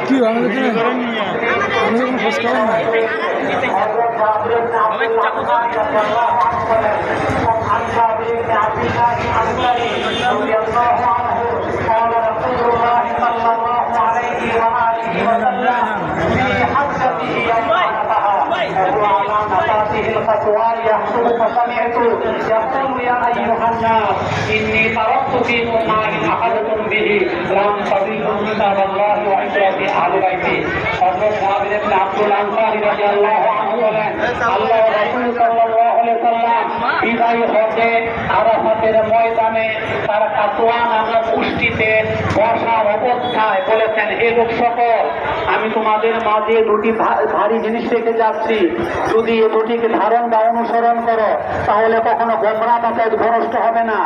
কি আমাদের কোনো খোঁজ খবর নাই। فسمعت يقول يا أيها الناس إني تركت فيكم ما إن أخذتم به لم تضلوا كتاب الله وعترتي أهل بيتي حضرت جابر بن عبد الأنصاري رضي الله عنه বলেন আল্লাহ রাসূল সাল্লাল্লাহু আলাইহি সাল্লাম বিদায় হতে আরাফাতের ময়দানে তার কাতোয়া নামক পুষ্টিতে বসার অবস্থায় বলেছেন, হে লোক সকল, আমি তোমাদের মাঝে দুটি ভারী জিনিস রেখে যাচ্ছি, যদি এ দুটিকে ধারণ বা অনুসরণ করো তাহলে কখনো গোমরা বা পথভ্রষ্ট হবে না।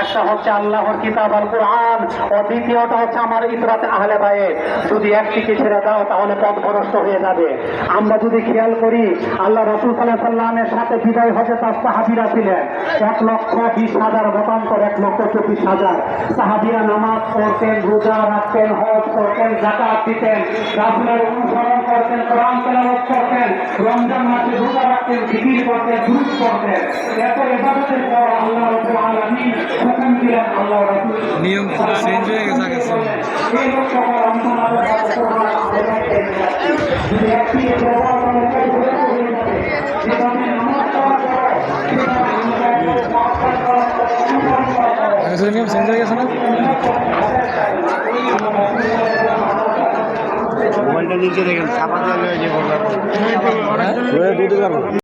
একটা হচ্ছে আল্লাহর কিতাব আল কুরআন ও দ্বিতীয়টা হচ্ছে আমার ইতরাতে আহলে বাইত। যদি একটিকে ছেড়ে দাও তাহলে পথভ্রষ্ট হয়ে যাবে। আমরা যদি খেয়াল করি, আল্লাহ রাসূল সাল্লাল্লাহু আলাইহি সাল্লামের সাথে বিদায় হতে তার সাহাবীরা ছিলেন 1,20,000 মতান্তর 1,24,000 সাহাবীরা নামাজ পড়তেন, রোজা রাখতেন, হজ করতেন, যাকাত দিতেন, রাসূলের অনুসরণ করতেন, কোরআন তেলাওয়াত করতেন, রমজান মাসে রোজা রাখতেন, জিকির করতেন, দুরূদ পড়তেন। এত ইবাদতের পর আল্লাহ রাব্বুল আলামিন হুকুম দিলেন, আল্লাহ রাসূল নিয়ম তো চেঞ্জ হয়ে গেছে। এই লোক সকল রমজান মাসে যদি একটি প্রভাব হয়ে যাবে, যেভাবে নামাজ পড়া নিয়ম চেঞ্জ হয়ে গেছে না। মোবাইলটা নিচে দেখেন, ছাপা চালু হয়ে যাবে।